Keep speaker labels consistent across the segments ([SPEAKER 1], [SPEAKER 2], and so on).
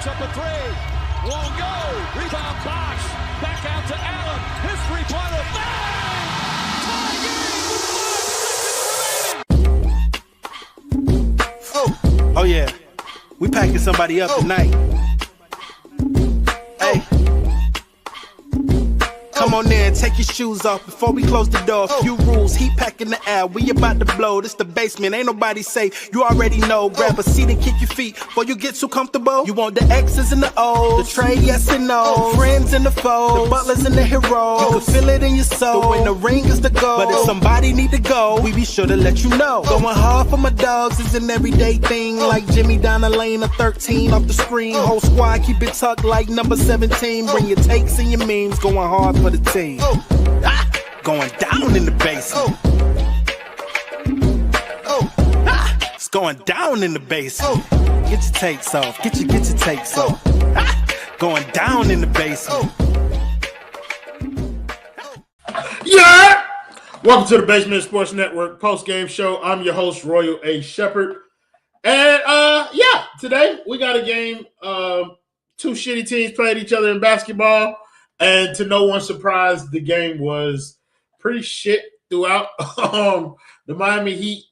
[SPEAKER 1] puts up a three. Won't go. Rebound Bosh. Back out to Allen. His three-pointer. Bang! Tie game with 5 seconds remaining.
[SPEAKER 2] Oh yeah. We packing somebody up tonight. Hey. Come on in, take your shoes off before we close the door. Few rules, heat packing the air. We about to blow. This the basement, ain't nobody safe. You already know. Grab a seat and kick your feet before you get too comfortable. You want the X's and the O's, the Trey, yes and no, friends and the foes, the Butlers and the Herro. You can feel it in your soul. The win, the ring is the goal. But if somebody need to go, we be sure to let you know. Going hard for my dogs is an everyday thing. Like Jimmy down the lane of 13 off the screen. Whole squad keep it tucked like number 17. Bring your takes and your memes. Going hard for the team. Going down in the basement. It's going down in the basement. Get your takes off. Get your takes off. Going down in the basement.
[SPEAKER 3] Yeah! Welcome to the Basement Sports Network post-game show. I'm your host, Royal A. Shepherd. And, today we got a game. Two shitty teams played each other in basketball. And to no one's surprise, the game was pretty shit throughout. The Miami Heat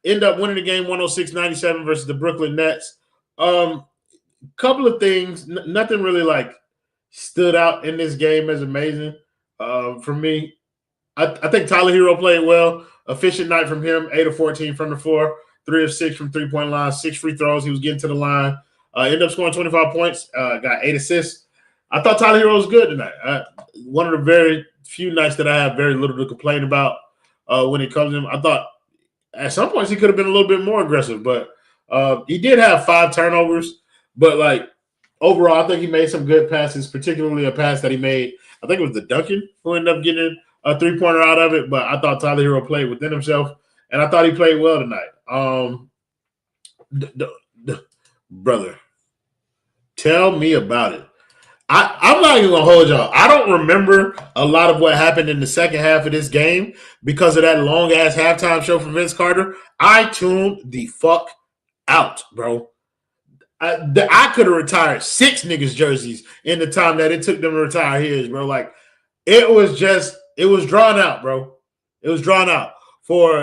[SPEAKER 3] end up winning the game 106-97 versus the Brooklyn Nets. Couple of things, nothing really stood out in this game as amazing for me. I think Tyler Herro played well. Efficient night from him, 8 of 14 from the floor, 3 of 6 from three-point line, 6 free throws. He was getting to the line. Ended up scoring 25 points, got 8 assists. I thought Tyler Herro was good tonight. One of the very few nights that I have very little to complain about when it comes to him. I thought at some points he could have been a little bit more aggressive, but he did have 5 turnovers. But, overall, I think he made some good passes, particularly a pass that he made. I think it was the Duncan who ended up getting a three-pointer out of it, but I thought Tyler Herro played within himself, and I thought he played well tonight. Brother, tell me about it. I'm not even going to hold y'all. I don't remember a lot of what happened in the second half of this game because of that long-ass halftime show from Vince Carter. I tuned the fuck out, bro. I could have retired 6 niggas' jerseys in the time that it took them to retire his, bro. It was drawn out, bro. It was drawn out for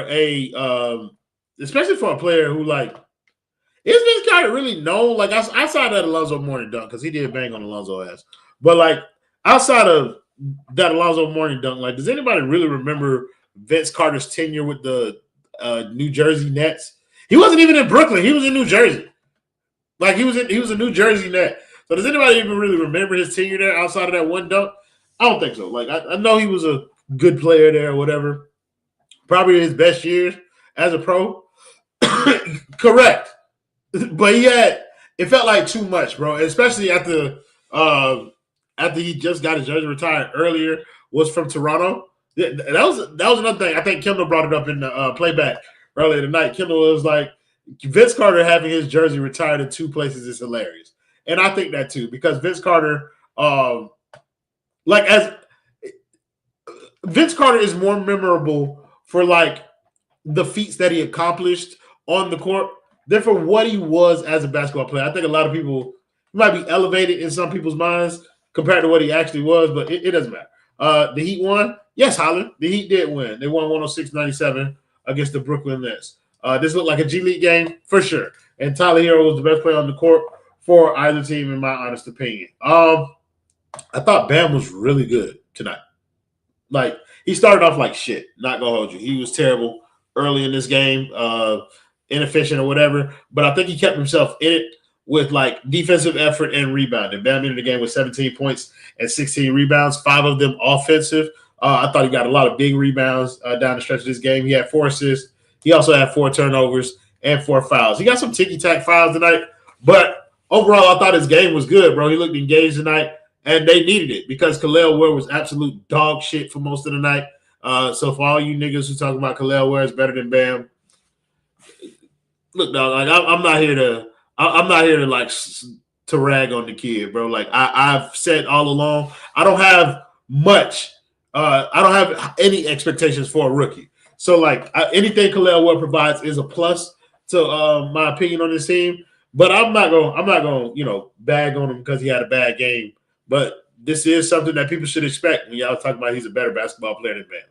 [SPEAKER 3] especially for a player who, is Vince Carter really known? Outside of that Alonzo Mourning dunk, because he did bang on Alonzo ass. But, outside of that Alonzo Mourning dunk, does anybody really remember Vince Carter's tenure with the New Jersey Nets? He wasn't even in Brooklyn. He was in New Jersey. He was a New Jersey Net. So does anybody even really remember his tenure there outside of that one dunk? I don't think so. I know he was a good player there or whatever. Probably his best years as a pro. Correct. But it felt like too much, bro. Especially after he just got his jersey retired earlier, was from Toronto. That was another thing. I think Kendall brought it up in the playback earlier tonight. Kendall was like, Vince Carter having his jersey retired in 2 places is hilarious. And I think that too, because Vince Carter, Vince Carter is more memorable for the feats that he accomplished on the court than for what he was as a basketball player. I think a lot of people might be elevated in some people's minds compared to what he actually was, but it doesn't matter. The Heat won. Yes, Holland. The Heat did win. They won 106-97 against the Brooklyn Nets. This looked like a G League game for sure. And Tyler Herro was the best player on the court for either team, in my honest opinion. I thought Bam was really good tonight. He started off like shit, not going to hold you. He was terrible early in this game. Inefficient or whatever, but I think he kept himself in it with defensive effort and rebounding. Bam ended the game with 17 points and 16 rebounds, 5 of them offensive. I thought he got a lot of big rebounds down the stretch of this game. He had 4 assists. He also had 4 turnovers and 4 fouls. He got some ticky-tack fouls tonight, but overall I thought his game was good, bro. He looked engaged tonight, and they needed it because Kel'el Ware was absolute dog shit for most of the night. So for all you niggas who talk about Kel'el Ware is better than Bam, look, dog, I'm not here to rag on the kid, bro. I've said all along, I don't have much. I don't have any expectations for a rookie. So anything Kel'el Ware provides is a plus to my opinion on this team. But I'm not going, bag on him because he had a bad game. But this is something that people should expect when y'all talk about he's a better basketball player than Bam.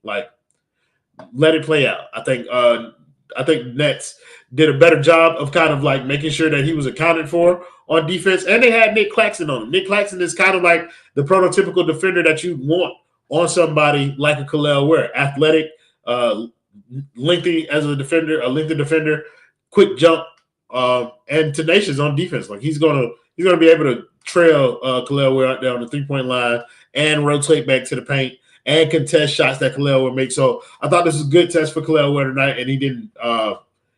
[SPEAKER 3] Like, let it play out. I think Nets did a better job of kind of like making sure that he was accounted for on defense, and they had Nick Claxton on him. Nick Claxton is kind of like the prototypical defender that you want on somebody like a Kel'el Ware, athletic, lengthy as a defender, a lengthy defender, quick jump, and tenacious on defense. Like he's gonna be able to trail Kel'el Ware out there on the 3-point line and rotate back to the paint and contest shots that Kel'el would make. So I thought this was a good test for Kel'el Ware tonight, and he didn't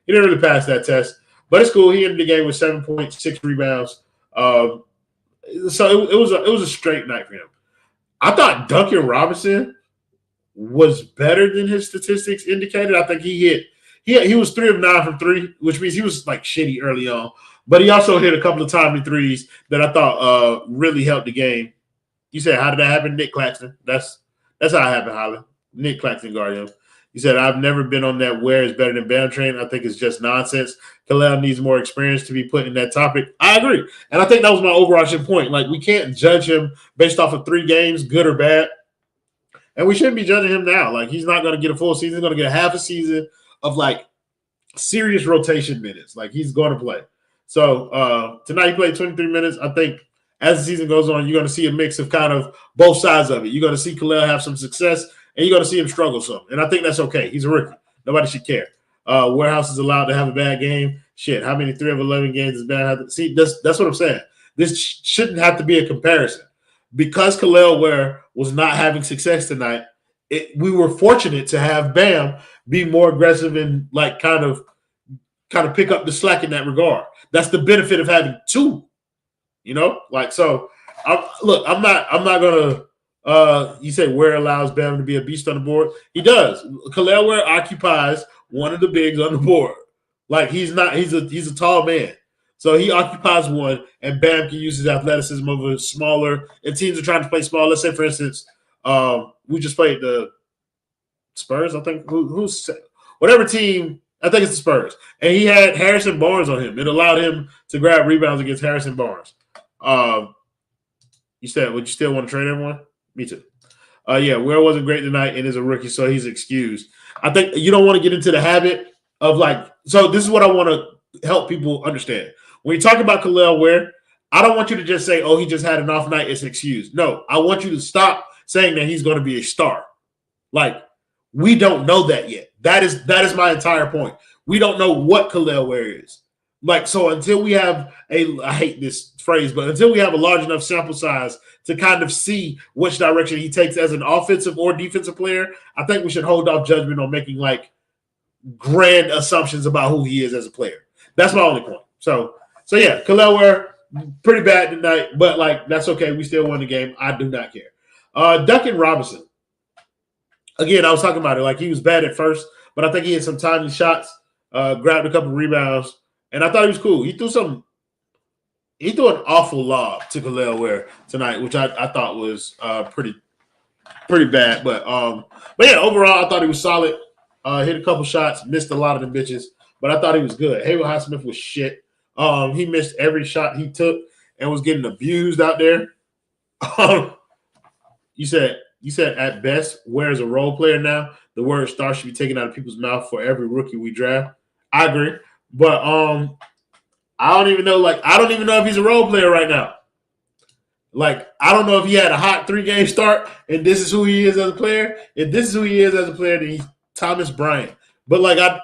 [SPEAKER 3] really pass that test. But it's cool. He ended the game with 7 points, 6 rebounds. So it was a straight night for him. I thought Duncan Robinson was better than his statistics indicated. I think he was 3 of 9 from 3, which means he was like shitty early on. But he also hit a couple of timely threes that I thought really helped the game. You said, how did that happen? Nick Claxton. That's how it happened, Holland. Nick Claxton guarded him. He said, I've never been on that Ware is better than Bam train. I think it's just nonsense. Kel'el needs more experience to be put in that topic. I agree. And I think that was my overarching point. Like, we can't judge him based off of 3 games, good or bad. And we shouldn't be judging him now. Like, he's not going to get a full season. He's going to get a half a season of, like, serious rotation minutes. Like, he's going to play. So, tonight he played 23 minutes. I think as the season goes on, you're going to see a mix of kind of both sides of it. You're going to see Kel'el have some success, and you're going to see him struggle some. And I think that's okay. He's a rookie. Nobody should care. Warehouse is allowed to have a bad game. Shit, how many 3 of 11 games is bad? See, that's what I'm saying. This shouldn't have to be a comparison. Because Kel'el Ware was not having success tonight, we were fortunate to have Bam be more aggressive and like kind of pick up the slack in that regard. That's the benefit of having 2. Like, so I'm not gonna you say Ware allows Bam to be a beast on the board. He does. Kel'el Ware occupies one of the bigs on the board. Like, he's a tall man. So he occupies one, and Bam can use his athleticism over smaller. And teams are trying to play small. Let's say, for instance, we just played the Spurs. I think who's whatever team. I think it's the Spurs, and he had Harrison Barnes on him. It allowed him to grab rebounds against Harrison Barnes. You said, would you still want to trade everyone? Me too. Yeah, Ware wasn't great tonight and is a rookie, so he's excused. I think you don't want to get into the habit of like. So this is what I want to help people understand. When you talk about Kel'el Ware, I don't want you to just say, oh, he just had an off night, it's excused. No, I want you to stop saying that he's going to be a star. Like, we don't know that yet. That is my entire point. We don't know what Kel'el Ware is. Like, so until we have I hate this phrase, but until we have a large enough sample size to kind of see which direction he takes as an offensive or defensive player, I think we should hold off judgment on making like grand assumptions about who he is as a player. That's my only point. So yeah, Kel'el Ware, pretty bad tonight, but like that's okay. We still won the game. I do not care. Duncan Robinson. Again, I was talking about it. Like, he was bad at first, but I think he had some timely shots, grabbed a couple of rebounds, and I thought he was cool. He threw an awful lob to Kel'el Ware tonight, which I thought was pretty bad. But yeah, overall, I thought he was solid. Hit a couple shots, missed a lot of them bitches, but I thought he was good. Haywood Highsmith was shit. He missed every shot he took and was getting abused out there. You said at best, Ware is a role player now. The word star should be taken out of people's mouth for every rookie we draft. I agree. But I don't even know if he's a role player right now. Like, I don't know if he had a hot 3-game start and this is who he is as a player. If this is who he is as a player, then he's Thomas Bryant. But like I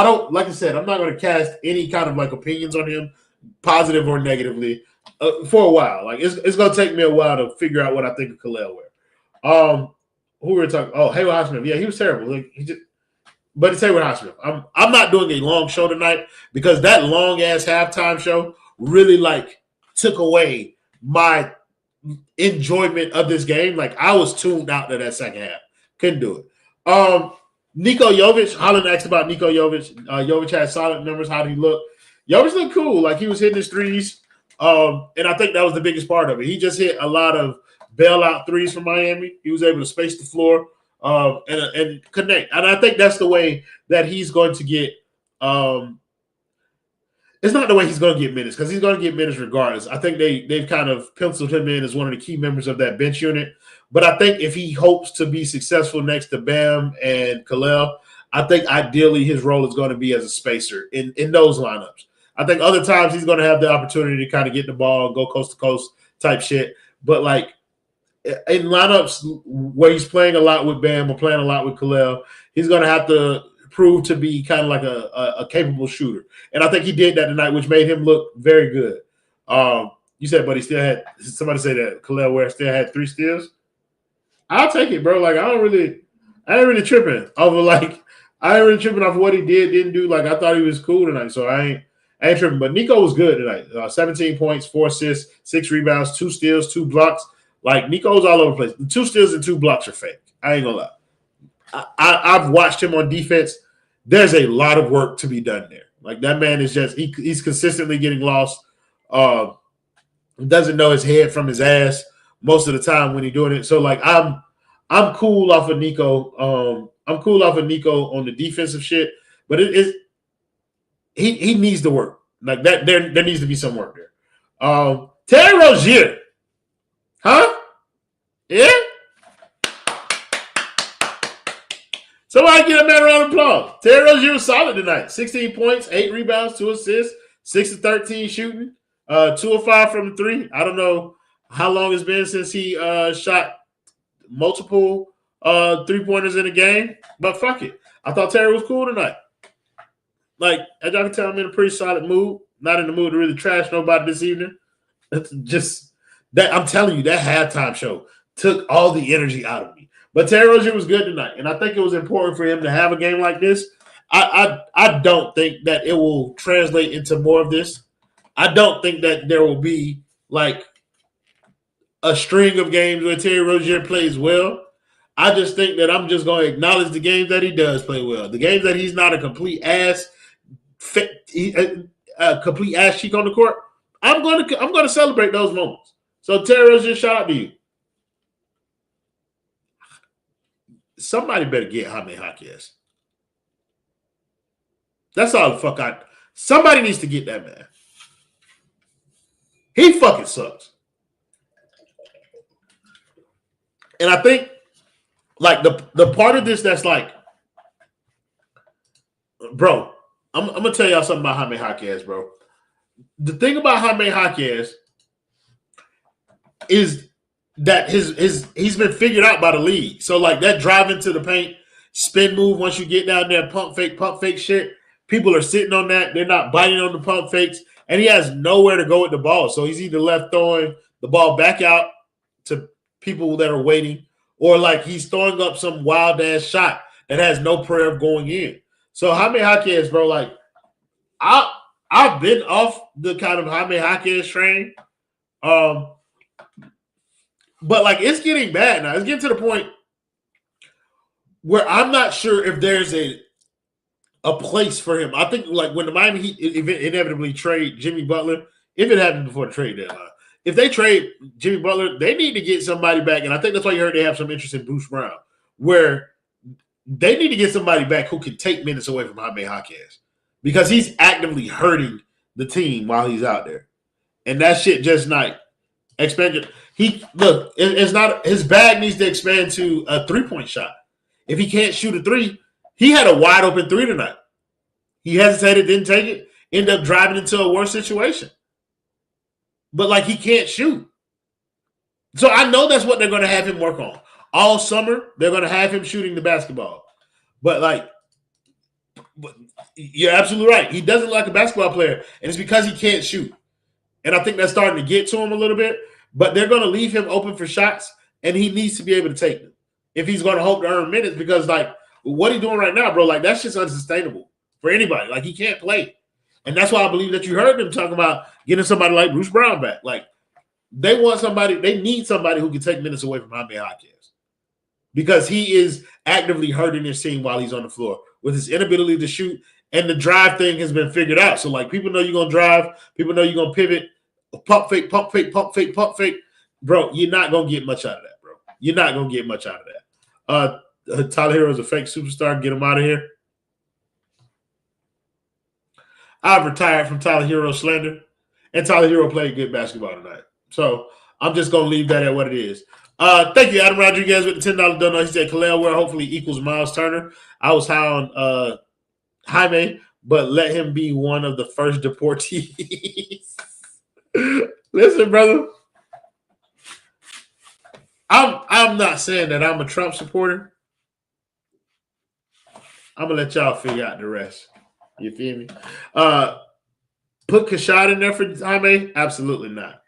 [SPEAKER 3] don't, like I said, I'm not going to cast any kind of like opinions on him, positive or negatively, for a while. Like, it's going to take me a while to figure out what I think of Kel'el Ware. Who were we talking? Oh, Haywood Highsmith. Yeah, he was terrible. Like, but it's Haywood Highsmith. I'm not doing a long show tonight because that long ass halftime show really like took away my enjoyment of this game. Like, I was tuned out to that second half. Couldn't do it. Nikola Jovic. Holland asked about Nikola Jovic. Jovic had solid numbers. How did he look? Jovic looked cool. Like, he was hitting his threes. And I think that was the biggest part of it. He just hit a lot of bailout threes from Miami. He was able to space the floor and connect. And I think that's the way that he's going to get it's not the way he's going to get minutes because he's going to get minutes regardless. I think they've kind of penciled him in as one of the key members of that bench unit. But I think if he hopes to be successful next to Bam and Khalil, I think ideally his role is going to be as a spacer in those lineups. I think other times he's going to have the opportunity to kind of get the ball and go coast to coast type shit. But like in lineups where he's playing a lot with Bam or playing a lot with Khalil, he's going to have to prove to be kind of like a capable shooter. And I think he did that tonight, which made him look very good. You said, but he still had – somebody said that Khalil Ware still had 3 steals. I'll take it, bro. Like, I ain't really tripping over, like – I ain't really tripping off what he didn't do. Like, I thought he was cool tonight, so I ain't tripping. But Nico was good tonight. 17 points, 4 assists, 6 rebounds, 2 steals, 2 blocks. Like, Nico's all over the place. The 2 steals and 2 blocks are fake. I ain't going to lie. I've watched him on defense. There's a lot of work to be done there. Like, that man is just he's consistently getting lost. Doesn't know his head from his ass most of the time when he's doing it. So, like, I'm cool off of Nico. I'm cool off of Nico on the defensive shit, but he needs to work. Like that, there needs to be some work there. Terry Rozier. Huh? Yeah? Somebody get a man a round of applause. Terry Rozier was solid tonight. 16 points, 8 rebounds, 2 assists, 6 of 13 shooting, 2 of 5 from 3. I don't know how long it's been since he shot multiple 3-pointers in a game, but fuck it. I thought Terry was cool tonight. Like, as y'all can tell, I'm in a pretty solid mood. Not in the mood to really trash nobody this evening. It's just that I'm telling you, that halftime show took all the energy out of me. But Terry Rozier was good tonight, and I think it was important for him to have a game like this. I don't think that it will translate into more of this. I don't think that there will be like a string of games where Terry Rozier plays well. I just think that I'm just going to acknowledge the games that he does play well. The games that he's not a complete ass cheek on the court. I'm going to celebrate those moments. So Terry Rozier, shout out to you. Somebody better get Jaime Jaquez. That's all the fuck somebody needs to get that man. He fucking sucks. And I think like the part of this that's like, bro, I'm gonna tell y'all something about Jaime Jaquez, bro. The thing about Jaime Jaquez is that he's been figured out by the league. So like that drive into the paint, spin move once you get down there, pump fake shit. People are sitting on that. They're not biting on the pump fakes, and he has nowhere to go with the ball. So he's either left throwing the ball back out to people that are waiting, or like he's throwing up some wild ass shot that has no prayer of going in. So Jaime Jaquez, bro, like I've been off the kind of Jaime Jaquez train. But like it's getting bad now. It's getting to the point where I'm not sure if there's a place for him. I think like when the Miami Heat inevitably trade Jimmy Butler, if it happens before the trade deadline, if they trade Jimmy Butler, they need to get somebody back. And I think that's why you heard they have some interest in Bruce Brown, where they need to get somebody back who can take minutes away from Jaime Jaquez because he's actively hurting the team while he's out there. And that shit just not expanded. It's not his bag needs to expand to a 3-point shot. If he can't shoot a 3, he had a wide open 3 tonight. He hesitated, didn't take it, ended up driving into a worse situation. But like he can't shoot. So I know that's what they're going to have him work on. All summer, they're going to have him shooting the basketball. But you're absolutely right. He doesn't look like a basketball player, and it's because he can't shoot. And I think that's starting to get to him a little bit. But they're going to leave him open for shots, and he needs to be able to take them if he's going to hope to earn minutes because, like, what he's doing right now, bro, like, that's just unsustainable for anybody. Like, he can't play. And that's why I believe that you heard them talking about getting somebody like Bruce Brown back. Like, they need somebody who can take minutes away from Jaime Jaquez because he is actively hurting his team while he's on the floor with his inability to shoot, and the drive thing has been figured out. So, like, people know you're going to drive. People know you're going to pivot. Pump fake, pump fake, pump fake, pump fake. Bro, you're not going to get much out of that, bro. You're not going to get much out of that. Tyler Herro is a fake superstar. Get him out of here. I've retired from Tyler Herro slander, and Tyler Herro played good basketball tonight. So I'm just going to leave that at what it is. Thank you, Adam Rodriguez, with the $10 donut. He said Kalel Ware hopefully equals Miles Turner. I was high on Jaime, but let him be one of the first deportees. Listen, brother. I'm not saying that I'm a Trump supporter. I'm gonna let y'all figure out the rest. You feel me? Put Kashad in there for Jaime? Absolutely not.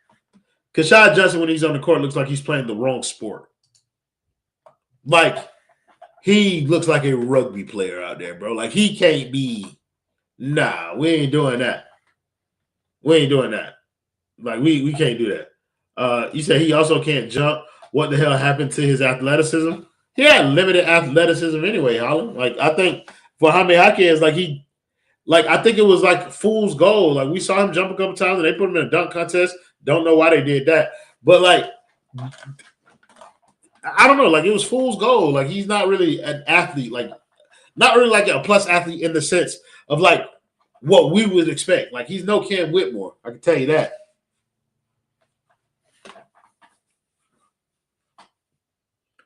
[SPEAKER 3] Kashad Johnson, when he's on the court, looks like he's playing the wrong sport. Like, he looks like a rugby player out there, bro. Like, he can't be. Nah, we ain't doing that. We ain't doing that. Like, we can't do that. You said he also can't jump. What the hell happened to his athleticism? He had limited athleticism anyway, Holland. Like, I think for Jaime Jaquez, I think it was like fool's gold. Like, we saw him jump a couple times and they put him in a dunk contest. Don't know why they did that. But, like, I don't know. Like, it was fool's gold. Like, he's not really an athlete. Like, not really like a plus athlete in the sense of, like, what we would expect. Like, he's no Cam Whitmore. I can tell you that.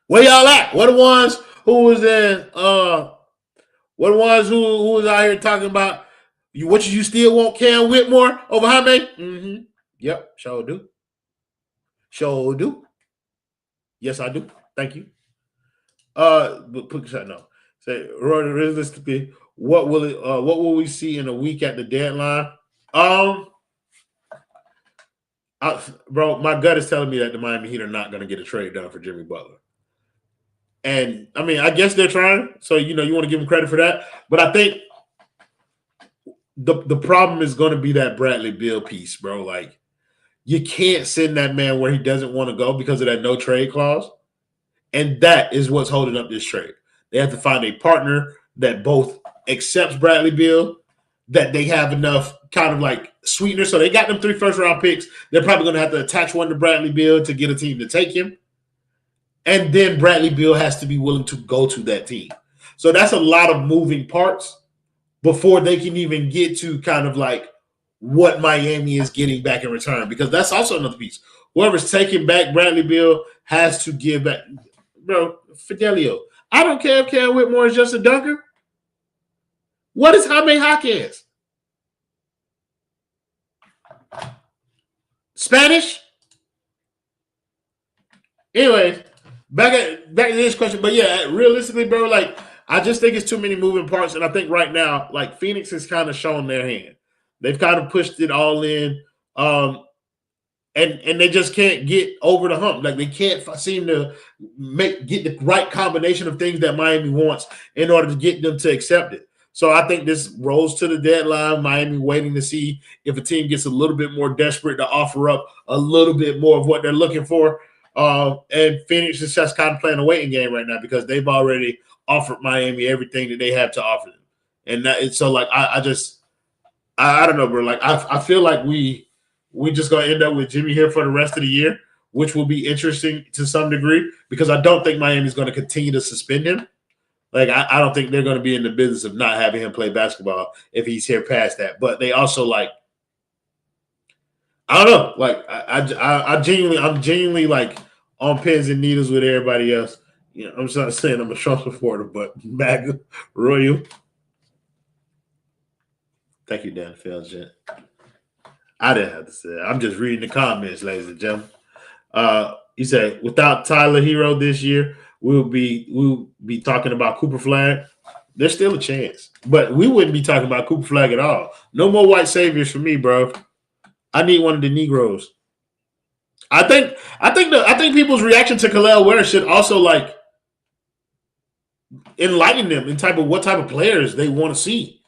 [SPEAKER 3] Where y'all at? What the ones who was in what the ones who was out here talking about you still want Cam Whitmore over Jaime? Mm-hmm. Yep, sure do. Sure do. Yes, I do. Thank you. But put shot no. Say realistically, what will we see in a week at the deadline? Bro, my gut is telling me that the Miami Heat are not going to get a trade done for Jimmy Butler. And, I mean, I guess they're trying. So, you want to give them credit for that. But I think the problem is going to be that Bradley Beal piece, bro. Like, you can't send that man where he doesn't want to go because of that no trade clause. And that is what's holding up this trade. They have to find a partner that both accepts Bradley Beal, that they have enough kind of like sweetener. So they got them 3 first-round picks. They're probably going to have to attach one to Bradley Beal to get a team to take him. And then Bradley Beal has to be willing to go to that team. So that's a lot of moving parts before they can even get to kind of like what Miami is getting back in return, because that's also another piece. Whoever's taking back Bradley Beal has to give back. Bro, Fidelio, I don't care if Cam Whitmore is just a dunker. What is Jaime Jaquez? Spanish? Anyway, back to this question. But yeah, realistically, bro, like, I just think it's too many moving parts. And I think right now, like, Phoenix has kind of shown their hand. They've kind of pushed it all in. And they just can't get over the hump. Like, they can't seem to get the right combination of things that Miami wants in order to get them to accept it. So I think this rolls to the deadline. Miami waiting to see if a team gets a little bit more desperate to offer up a little bit more of what they're looking for. And Phoenix is just kind of playing a waiting game right now because they've already offered Miami everything that they have to offer them. And it's so, like, I don't know, bro. Like, I feel like we just going to end up with Jimmy here for the rest of the year, which will be interesting to some degree because I don't think Miami's going to continue to suspend him. Like, I don't think they're going to be in the business of not having him play basketball if he's here past that. But they also, like, I don't know. Like, I'm genuinely like on pins and needles with everybody else. I'm just not saying I'm a Trump supporter, but MAGA, Royal. Thank you, Dan Felgen. I didn't have to say that. I'm just reading the comments, ladies and gentlemen. You say, without Tyler Herro this year, we'll be talking about Cooper Flag. There's still a chance. But we wouldn't be talking about Cooper Flag at all. No more white saviors for me, bro. I need one of the Negroes. I think people's reaction to Kalel Ware should also, like, enlighten them in what type of players they want to see.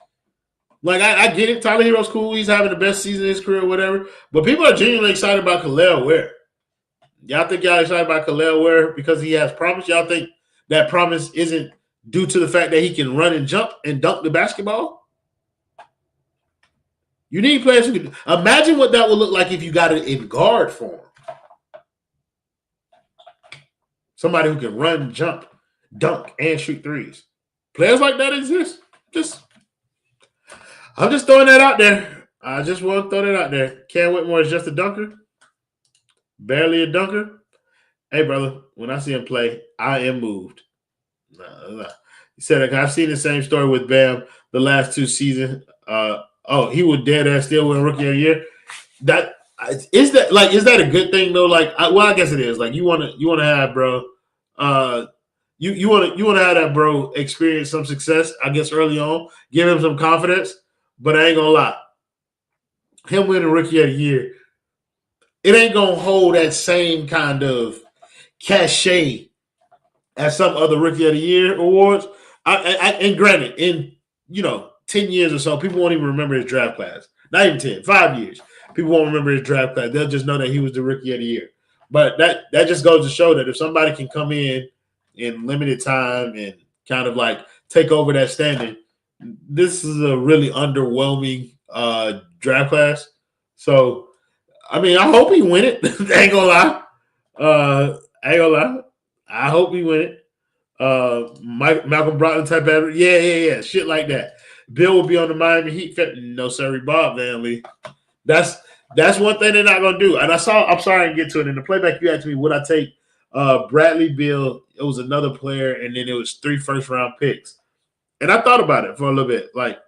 [SPEAKER 3] Like, I get it. Tyler Herro's cool. He's having the best season of his career or whatever. But people are genuinely excited about Kalel Ware. Y'all think y'all excited about Kalel Ware because he has promise? Y'all think that promise isn't due to the fact that he can run and jump and dunk the basketball? You need players who can. Imagine what that would look like if you got it in guard form. Somebody who can run, jump, dunk, and shoot threes. Players like that exist. I'm just throwing that out there. I just want to throw that out there. Cam Whitmore is just a dunker, barely a dunker. Hey, brother, when I see him play, I am moved. Nah. He said, like, I've seen the same story with Bam the last 2 seasons. He was dead ass still win Rookie of the Year. That is that a good thing though? Like, I guess it is. Like, you want to have, bro. You want to have that bro experience some success. I guess early on, give him some confidence. But I ain't gonna lie, him winning Rookie of the Year, it ain't gonna hold that same kind of cachet as some other Rookie of the Year awards. And granted, in 10 years or so, people won't even remember his draft class. Not even 10, 5 years. People won't remember his draft class. They'll just know that he was the Rookie of the Year. But that just goes to show that if somebody can come in limited time and kind of like take over that standing, this is a really underwhelming draft class. So, I mean, I hope he win it. I ain't gonna lie. I hope he win it. Malcolm Brogdon type of yeah, shit like that. Bill will be on the Miami Heat. No, sorry, Bob Van Lee. That's one thing they're not gonna do. And I'm sorry to get to it. In the playback, you asked me would I take Bradley Beal. It was another player, and then it was 3 first-round picks. And I thought about it for a little bit, like,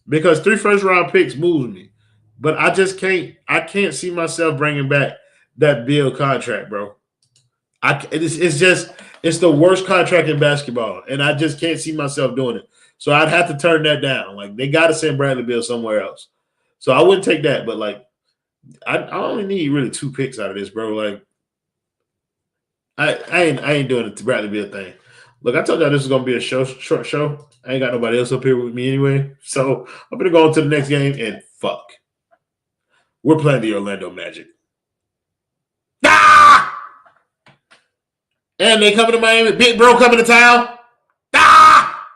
[SPEAKER 3] because 3 first-round picks moves me, but I just can't. I can't see myself bringing back that Beal contract, bro. It's the worst contract in basketball, and I just can't see myself doing it. So I'd have to turn that down. Like, they got to send Bradley Beal somewhere else. So I wouldn't take that, but like, I only need really 2 picks out of this, bro. Like, I ain't doing the Bradley Beal thing. Look, I told y'all this is gonna be a short show. I ain't got nobody else up here with me anyway, so I'm gonna go on to the next game and fuck. We're playing the Orlando Magic. Ah! And they coming to Miami. Big bro coming to town. Ah!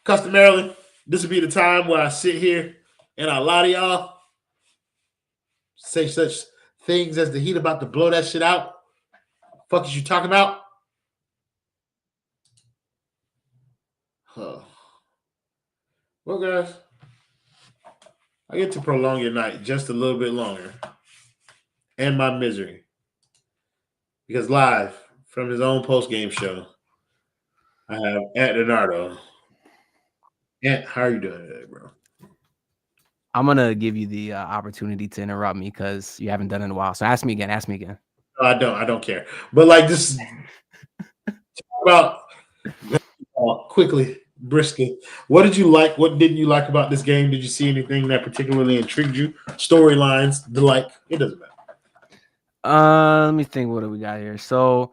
[SPEAKER 3] Customarily, this will be the time where I sit here and I lie to y'all, say such things as the Heat about to blow that shit out. Fuck is you talking about? Well, guys, I get to prolong your night just a little bit longer and my misery. Because live from his own post-game show, I have Ant Donardo. Ant, how are you doing today, bro?
[SPEAKER 4] I'm going to give you the opportunity to interrupt me because you haven't done it in a while. So ask me again.
[SPEAKER 3] No, I don't care. But like this, talk about quickly, briskly. What did you like? What didn't you like about this game? Did you see anything that particularly intrigued you? Storylines, the like. It doesn't matter.
[SPEAKER 4] Let me think. What do we got here? So,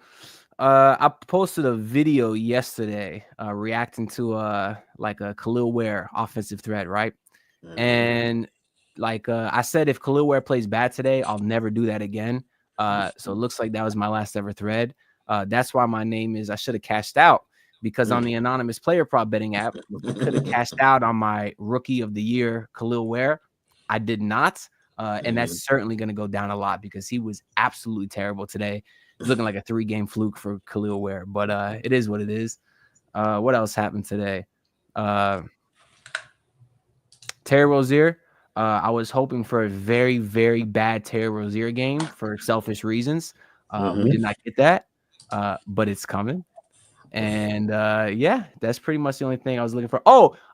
[SPEAKER 4] I posted a video yesterday, reacting to like a Khalil Ware offensive threat, right? Mm-hmm. And like I said, if Khalil Ware plays bad today, I'll never do that again. So it looks like that was my last ever thread. That's why my name is. I should have cashed out because on the anonymous player prop betting app, I could have cashed out on my Rookie of the Year Khalil Ware. I did not. And that's certainly going to go down a lot because he was absolutely terrible today. It's looking like a 3-game fluke for Khalil Ware, but it is what it is. What else happened today? Terry Rozier. I was hoping for a very, very bad Terry Rozier game for selfish reasons. We did not get that, but it's coming. And yeah, that's pretty much the only thing I was looking for.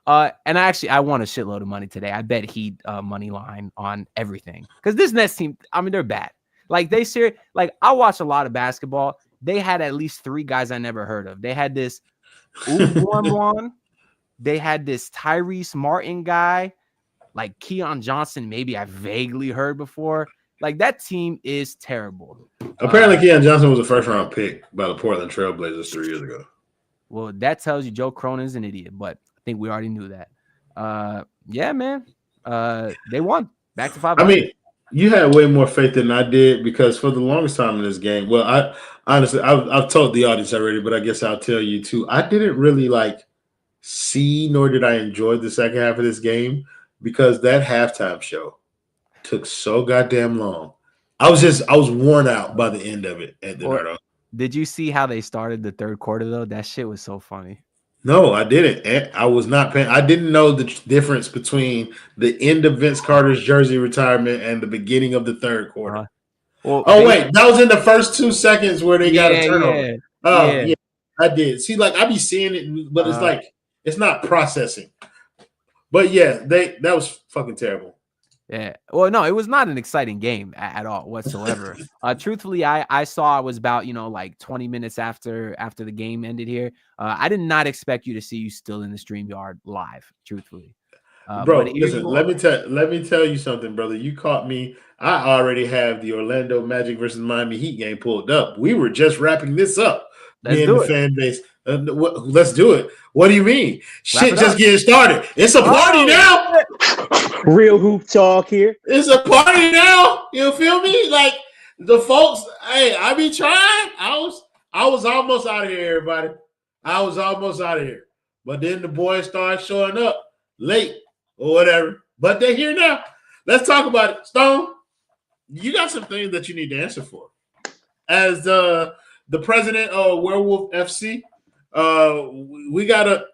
[SPEAKER 4] And I won a shitload of money today. I bet Heat money line on everything because this Nets team, I mean, they're bad. Like I watch a lot of basketball. They had at least 3 guys I never heard of. They had this Uguamwan. They had this Tyrese Martin guy, like Keon Johnson. Maybe I vaguely heard before. Like that team is terrible.
[SPEAKER 3] Apparently, Keon Johnson was a first-round pick by the Portland Trailblazers 3 years ago.
[SPEAKER 4] Well, that tells you Joe Cronin's an idiot, but I think we already knew that. Yeah, man. They won back to 5.
[SPEAKER 3] I mean, you had way more faith than I did because for the longest time in this game, well, I've told the audience already, but I guess I'll tell you too. I didn't really see nor did I enjoy the second half of this game because that halftime show took so goddamn long. I was worn out by the end of it at the Nardo.
[SPEAKER 4] Did you see how they started the third quarter though? That shit was so funny.
[SPEAKER 3] No, I didn't. I was not paying. I didn't know the difference between the end of Vince Carter's jersey retirement and the beginning of the third quarter.
[SPEAKER 4] Well,
[SPEAKER 3] Oh wait, that was in the first 2 seconds where they got a turnover.
[SPEAKER 4] yeah,
[SPEAKER 3] Oh
[SPEAKER 4] yeah.
[SPEAKER 3] yeah, I did. See, like I be seeing it, but it's like it's not processing. But yeah, that was fucking terrible.
[SPEAKER 4] Yeah. Well, no, it was not an exciting game at all whatsoever. Truthfully, I saw it was about, like 20 minutes after the game ended here. I did not expect you still in the StreamYard live, truthfully. But
[SPEAKER 3] Bro,
[SPEAKER 4] here
[SPEAKER 3] listen,
[SPEAKER 4] you
[SPEAKER 3] let
[SPEAKER 4] are.
[SPEAKER 3] me tell you something, brother. You caught me. I already have the Orlando Magic versus Miami Heat game pulled up. We were just wrapping this up,
[SPEAKER 4] Let's
[SPEAKER 3] me and the
[SPEAKER 4] do it.
[SPEAKER 3] fan base. Let's do it. What do you mean?
[SPEAKER 4] Wrap
[SPEAKER 3] Shit
[SPEAKER 4] it
[SPEAKER 3] just
[SPEAKER 4] up.
[SPEAKER 3] getting started. It's a party
[SPEAKER 4] Oh,
[SPEAKER 3] now.
[SPEAKER 4] shit.
[SPEAKER 5] Real hoop talk here.
[SPEAKER 3] It's a party now. You feel me? Like the folks, hey, I be trying. I was almost out of here, everybody. I was almost out of here. But then the boys started showing up late or whatever. But they're here now. Let's talk about it. Stone, you got some things that you need to answer for. As the president of Werewolf FC, we gotta.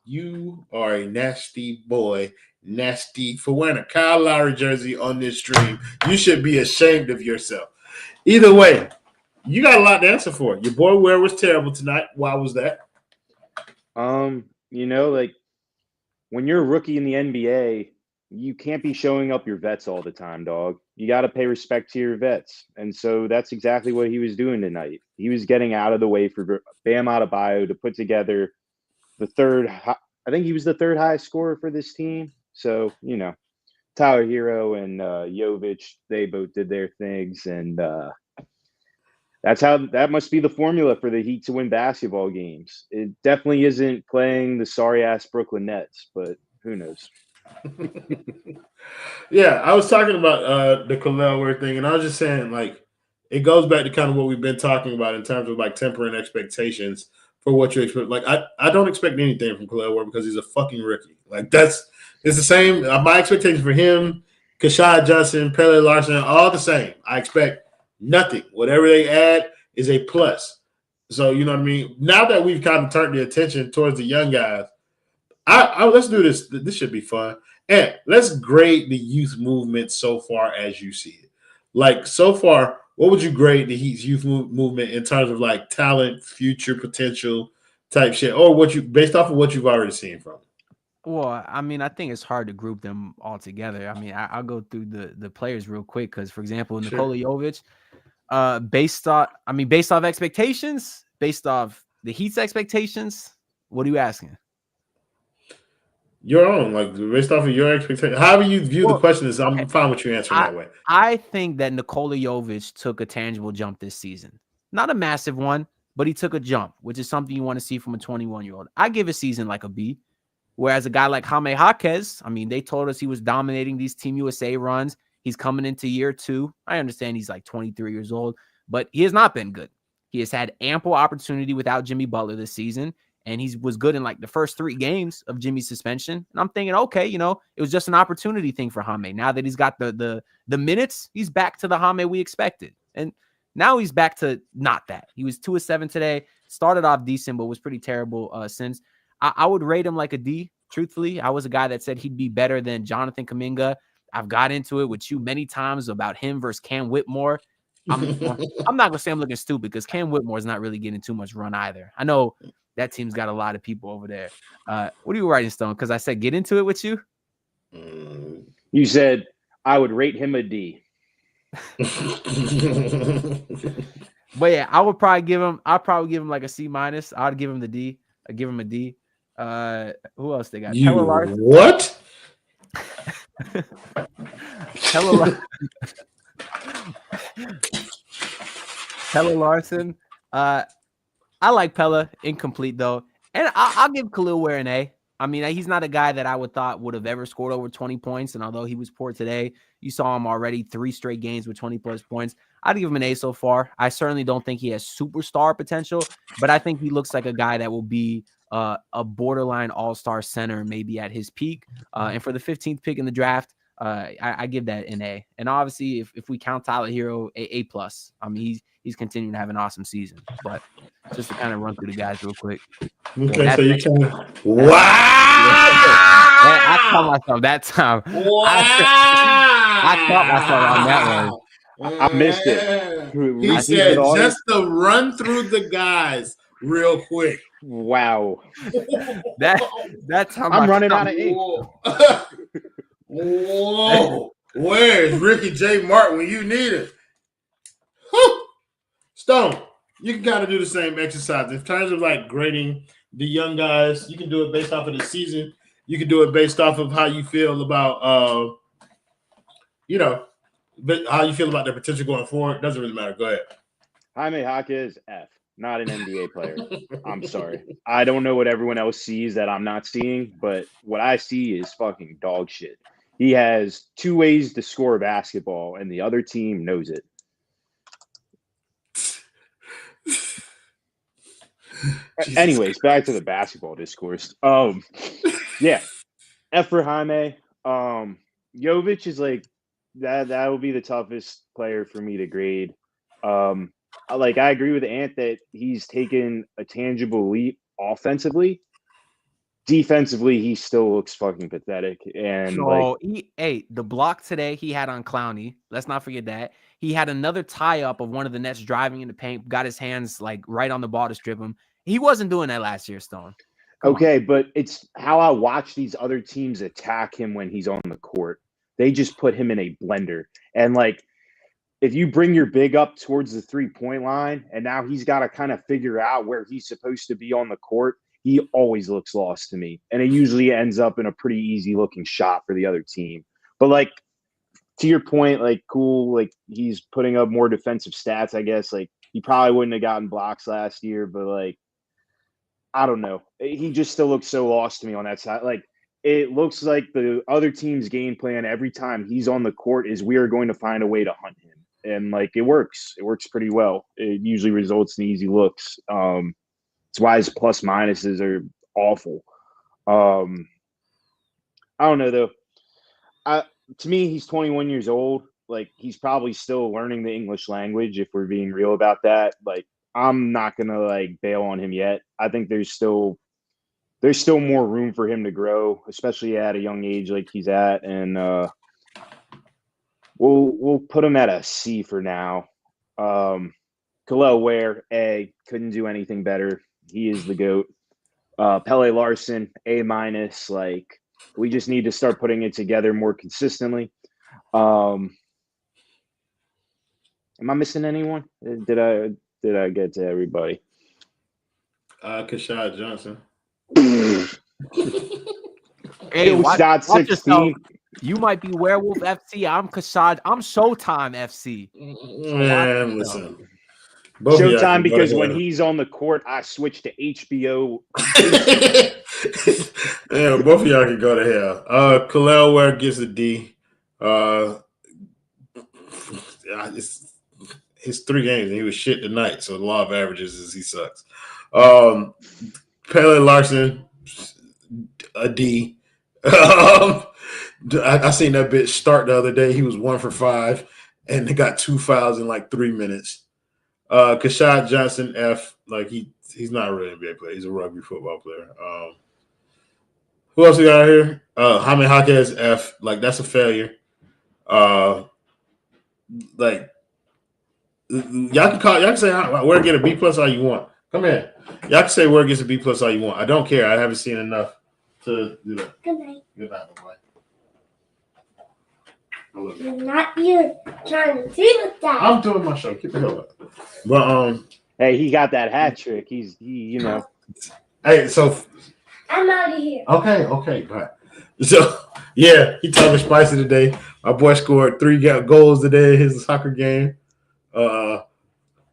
[SPEAKER 3] You are a nasty boy, nasty for wearing a Kyle Lowry jersey on this stream. You should be ashamed of yourself. Either way, you got a lot to answer for. Your boy Ware was terrible tonight. Why was that?
[SPEAKER 5] Like when you're a rookie in the NBA, you can't be showing up your vets all the time, dog. You got to pay respect to your vets. And so that's exactly what he was doing tonight. He was getting out of the way for Bam Adebayo to put together I think he was the third highest scorer for this team. So, Tyler Herro and Jovic, they both did their things. And that must be the formula for the Heat to win basketball games. It definitely isn't playing the sorry-ass Brooklyn Nets, but who knows?
[SPEAKER 3] Yeah, I was talking about the Khalil Ware thing, and I was just saying, like, it goes back to kind of what we've been talking about in terms of, like, tempering expectations for what you expect. Like, I don't expect anything from Khalil Ware because he's a fucking rookie. Like, it's the same. My expectations for him, Kashad Johnson, Pele Larson, all the same. I expect nothing. Whatever they add is a plus. So, you know what I mean? Now that we've kind of turned the attention towards the young guys, let's do this. This should be fun. And let's grade the youth movement so far as you see it. Like, so far, what would you grade the Heat's youth movement in terms of, like, talent, future potential type shit, or based off of what you've already seen from them?
[SPEAKER 4] Well, I mean, I think it's hard to group them all together. I mean, I'll go through the players real quick because, for example, Nikola Jovic, based off expectations, based off the Heat's expectations, what are you asking?
[SPEAKER 3] Your own, like, based off of your expectations. However you view the question is, I'm fine with you answering that way.
[SPEAKER 4] I think that Nikola Jovic took a tangible jump this season. Not a massive one, but he took a jump, which is something you want to see from a 21-year-old. I give a season like a B. Whereas a guy like Jaime Jaquez, I mean, they told us he was dominating these Team USA runs. He's coming into year 2. I understand he's like 23 years old, but he has not been good. He has had ample opportunity without Jimmy Butler this season, and he was good in like the first 3 games of Jimmy's suspension. And I'm thinking, okay, it was just an opportunity thing for Jaime. Now that he's got the minutes, he's back to the Jaime we expected. And now he's back to not that. He was 2 of 7 today, started off decent, but was pretty terrible since. I would rate him like a D, truthfully. I was a guy that said he'd be better than Jonathan Kuminga. I've got into it with you many times about him versus Cam Whitmore. I'm not going to say I'm looking stupid because Cam Whitmore is not really getting too much run either. I know that team's got a lot of people over there. What are you writing, Stone? Because I said get into it with you.
[SPEAKER 5] You said I would rate him a D.
[SPEAKER 4] But yeah, I'll probably give him like a C-. I'd give him the D. I'd give him a D. Who else they got?
[SPEAKER 3] What?
[SPEAKER 4] Pelle Larson. I like Pella. Incomplete though, and I'll give Khalil Ware an A. I mean, he's not a guy that I would have ever scored over 20 points. And although he was poor today, you saw him already 3 straight games with 20+ points. I'd give him an A so far. I certainly don't think he has superstar potential, but I think he looks like a guy that will be a borderline all-star center maybe at his peak. And for the 15th pick in the draft, I give that an A. And obviously, if we count Tyler Herro, A plus. I mean, he's continuing to have an awesome season. But just to kind of run through the guys real quick.
[SPEAKER 3] Okay, so you kind of
[SPEAKER 4] I caught myself that time.
[SPEAKER 3] Wow!
[SPEAKER 4] I caught myself on that one.
[SPEAKER 5] I missed it.
[SPEAKER 3] He said just to run through the guys real quick.
[SPEAKER 5] Wow.
[SPEAKER 4] That's how
[SPEAKER 5] I'm running out of ink.
[SPEAKER 3] Whoa. Where's Ricky J. Martin when you need it? Whew. Stone, you can kind of do the same exercise. In terms of like grading the young guys, you can do it based off of the season. You can do it based off of how you feel about how you feel about their potential going forward. Doesn't really matter. Go ahead.
[SPEAKER 5] Jaime Jaquez, F. Not an NBA player. I'm sorry. I don't know what everyone else sees that I'm not seeing, but what I see is fucking dog shit. He has 2 ways to score basketball, and the other team knows it. Anyways, back to the basketball discourse. Yeah. F for Jaime. Jovic is like that will be the toughest player for me to grade. I agree with Ant that he's taken a tangible leap offensively. Defensively, he still looks fucking pathetic. And
[SPEAKER 4] the block today he had on Clowney. Let's not forget that. He had another tie up of one of the Nets driving in the paint, got his hands like right on the ball to strip him. He wasn't doing that last year, Stone.
[SPEAKER 5] Okay, but it's how I watch these other teams attack him when he's on the court. They just put him in a blender. And like, if you bring your big up towards the 3-point line and now he's got to kind of figure out where he's supposed to be on the court, he always looks lost to me. And it usually ends up in a pretty easy looking shot for the other team. But like, to your point, like, cool, like he's putting up more defensive stats, I guess. Like, he probably wouldn't have gotten blocks last year, but like, I don't know. He just still looks so lost to me on that side. Like, it looks like the other team's game plan every time he's on the court is we are going to find a way to hunt him. And like, it works. It works pretty well. It usually results in easy looks. It's why his plus minuses are awful. I don't know though. To me, he's 21 years old. Like, he's probably still learning the English language, if we're being real about that. Like, I'm not gonna like bail on him yet. I think there's still more room for him to grow, especially at a young age like he's at. And we'll put him at a C for now. Khalil Ware, A, couldn't do anything better. He is the GOAT. Pele Larson, A-. Like, we just need to start putting it together more consistently. Am I missing anyone? Did I get to everybody?
[SPEAKER 3] Kashad Johnson.
[SPEAKER 4] Hey, watch
[SPEAKER 5] 16.
[SPEAKER 4] yourself. You might be Werewolf FC. I'm Kashad. I'm Showtime FC.
[SPEAKER 3] Man, listen.
[SPEAKER 5] Showtime, because when he's on the court, I switch to HBO.
[SPEAKER 3] Yeah, both of y'all can go to hell. Khalil Ware gets a D. His 3 games and he was shit tonight, so the law of averages is he sucks. Pele Larson, a D. I seen that bitch start the other day. He was 1 for 5 and they got 2 fouls in like 3 minutes. Kashad Johnson, F. Like, he's not a real NBA player. He's a rugby football player. Who else we got here? Jaime Jaquez, F. Like, that's a failure. Like, y'all can say Ware get a B plus all you want. Come here. Y'all can say Ware gets a B plus all you want. I don't care. I haven't seen enough to do that.
[SPEAKER 6] Good night.
[SPEAKER 3] Good night, bye.
[SPEAKER 6] You're not you trying to see with that.
[SPEAKER 3] I'm doing my show. Keep the hell up. But
[SPEAKER 5] hey, he got that hat trick. He you know.
[SPEAKER 3] Hey, so
[SPEAKER 6] I'm out of here.
[SPEAKER 3] Okay, bye. So yeah, he talking spicy today. My boy scored 3 goals today in his soccer game. Boy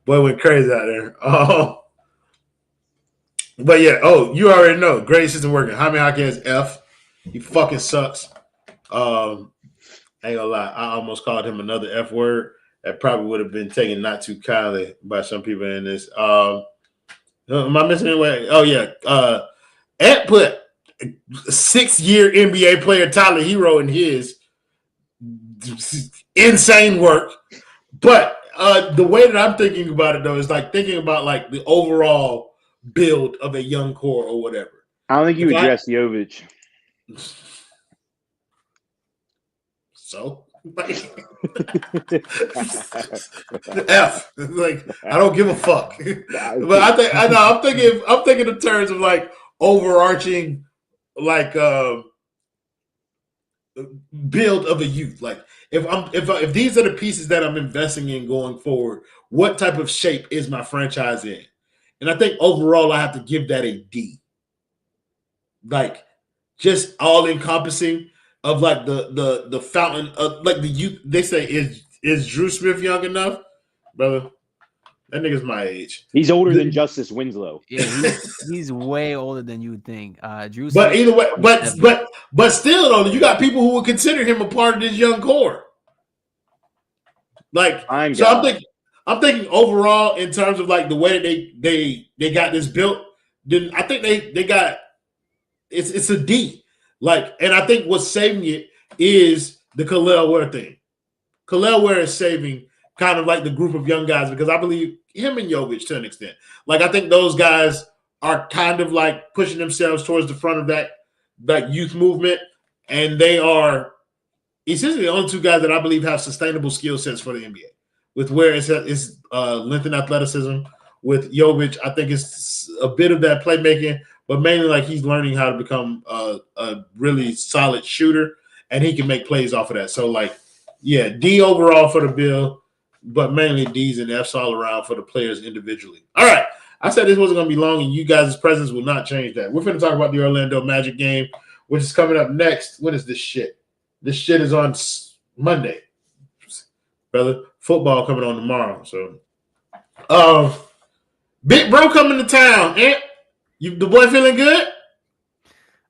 [SPEAKER 3] went crazy out there. But yeah, you already know. Grade system working. Jaime Jaquez, F. He fucking sucks. Ain't gonna lie, I almost called him another F word. That probably would have been taken not too kindly by some people in this. Am I missing anyone? Oh yeah. Ant put 6-year NBA player Tyler Herro in his. insane work. But the way that I'm thinking about it, though, is like thinking about like the overall build of a young core or whatever.
[SPEAKER 5] I don't think you addressed Jovic.
[SPEAKER 3] So, F. Like, I don't give a fuck. But I'm thinking in terms of like overarching, like build of a youth. Like, if these are the pieces that I'm investing in going forward, what type of shape is my franchise in? And I think overall, I have to give that a D. Like, just all encompassing of like the fountain of like the youth. They say is Drew Smith young enough, brother? That nigga's my age.
[SPEAKER 5] He's older than Justice Winslow.
[SPEAKER 4] Yeah, he's way older than you would think. Drew.
[SPEAKER 3] But
[SPEAKER 4] Smith,
[SPEAKER 3] either way, but still though, you got people who would consider him a part of this young core. Like, I'm thinking overall in terms of like the way that they got this built. Then I think they got it's a D. Like, and I think what's saving it is the Khalil Ware thing. Khalil Ware is saving kind of like the group of young guys because I believe him and Jovic to an extent. Like, I think those guys are kind of like pushing themselves towards the front of that youth movement, and they are essentially the only two guys that I believe have sustainable skill sets for the NBA. With Ware is length and athleticism. With Jovic, I think it's a bit of that playmaking, but mainly like he's learning how to become a really solid shooter, and he can make plays off of that. So, like, yeah, D overall for the Bill, but mainly D's and F's all around for the players individually. All right. I said this wasn't going to be long, and you guys' presence will not change that. We're going to talk about the Orlando Magic game, which is coming up next. What is this shit? This shit is on Monday. Brother, football coming on tomorrow. So, big bro coming to town. The boy feeling good?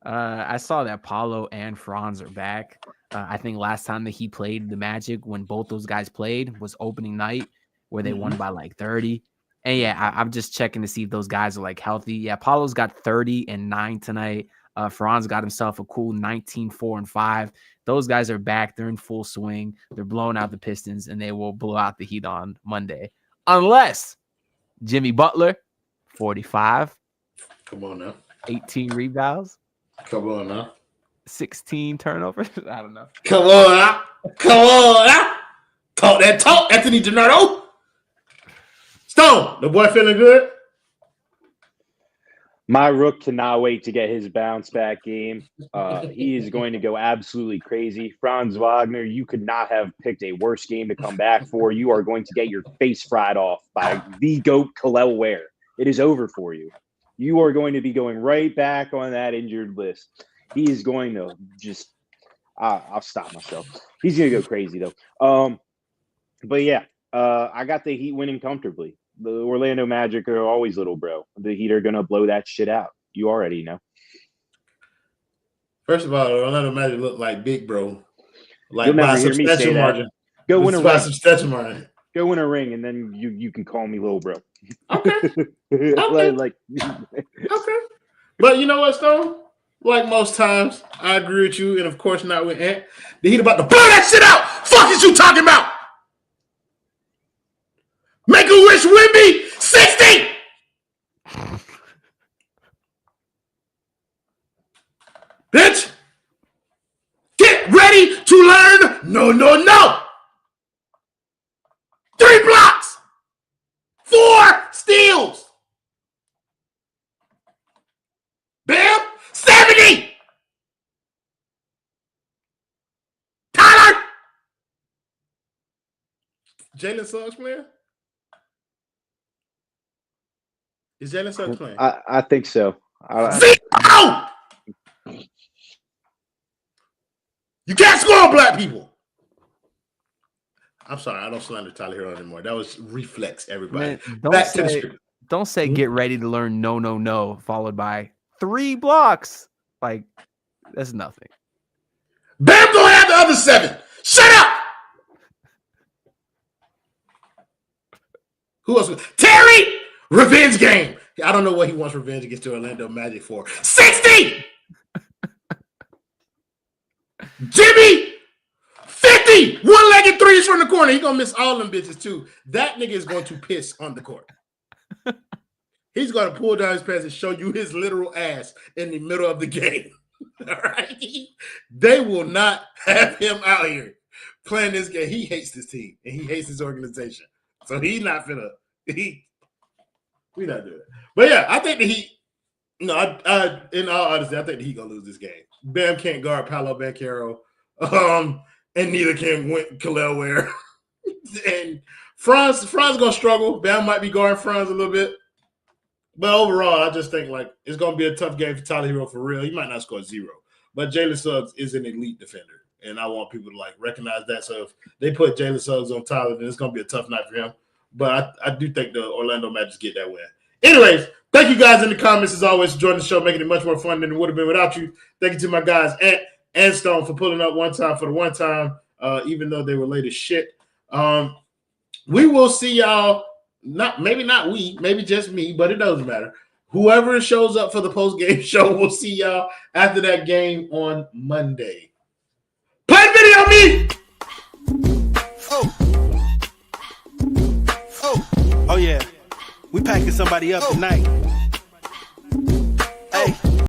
[SPEAKER 4] I saw that Paulo and Franz are back. I think last time that he played the Magic, when both those guys played, was opening night where they won by like 30. And yeah, I'm just checking to see if those guys are like healthy. Yeah, Paulo's got 30 and 9 tonight. Franz got himself a cool 19, 4 and 5. Those guys are back. They're in full swing. They're blowing out the Pistons, and they will blow out the Heat on Monday. Unless Jimmy Butler, 45.
[SPEAKER 3] Come on now.
[SPEAKER 4] 18 rebounds.
[SPEAKER 3] Come on now.
[SPEAKER 4] 16 turnovers. I don't know.
[SPEAKER 3] Come on now. Come on now. Talk that talk, Anthony DiNardo. Stone, the boy feeling good?
[SPEAKER 5] My Rook cannot wait to get his bounce back game. He is going to go absolutely crazy. Franz Wagner, you could not have picked a worse game to come back for. You are going to get your face fried off by the GOAT Khalil Ware. It is over for you. You are going to be going right back on that injured list. He is going to just I'll stop myself. He's going to go crazy, though. But, yeah, I got the Heat winning comfortably. The Orlando Magic are always little bro. The Heat are going to blow that shit out. You already know.
[SPEAKER 3] First of all, Orlando Magic look like big bro. Like,
[SPEAKER 5] you'll never
[SPEAKER 3] by
[SPEAKER 5] hear me say
[SPEAKER 3] substantial
[SPEAKER 5] that.
[SPEAKER 3] Margin.
[SPEAKER 5] Go win a ring.
[SPEAKER 3] Substantial margin.
[SPEAKER 5] Go win a ring, and then you can call me little bro.
[SPEAKER 3] Okay.
[SPEAKER 5] Okay.
[SPEAKER 3] Okay. But you know what, Stone? Like most times, I agree with you, and of course not with Ant. The Heat about to blow that shit out. Fuck is you talking about? Make a wish with me. 60. Bitch. Get ready to learn. No. 3 blocks. 4 steals. Bam. 70. Tyler. Jalen Suggs playing? Is Jalen Suggs playing?
[SPEAKER 5] I think so.
[SPEAKER 3] Zero! You can't score on black people. I'm sorry, I don't slander Tyler Herro anymore. That was reflex, everybody.
[SPEAKER 4] Man, don't say get ready to learn no, followed by 3 blocks. Like, that's nothing.
[SPEAKER 3] Bam don't have the other 7. Shut up! Who else? Terry! Revenge game. I don't know what he wants revenge against the Orlando Magic for. 60! Jimmy! 50! 3, one-legged threes from the corner. He's going to miss all them bitches, too. That nigga is going to piss on the court. He's going to pull down his pants and show you his literal ass in the middle of the game. All right? They will not have him out here playing this game. He hates this team, and he hates his organization. So he's not finna – we not doing it. But, yeah, I think that in all honesty, I think that he going to lose this game. Bam can't guard Paolo Banchero, and neither can Khalil Ware. And Franz going to struggle. Bam might be guarding Franz a little bit. But overall, I just think like it's going to be a tough game for Tyler Herro for real. He might not score 0. But Jalen Suggs is an elite defender. And I want people to like recognize that. So if they put Jalen Suggs on Tyler, then it's going to be a tough night for him. But I do think the Orlando Magic get that win. Anyways, thank you guys in the comments as always for joining the show, making it much more fun than it would have been without you. Thank you to my guys Ant and Stone for pulling up one time for the one time, even though they were late as shit. We will see y'all. Maybe just me, but it doesn't matter. Whoever shows up for the post-game show, we'll see y'all after that game on Monday. Play video me!
[SPEAKER 2] Oh yeah. We packing somebody up tonight.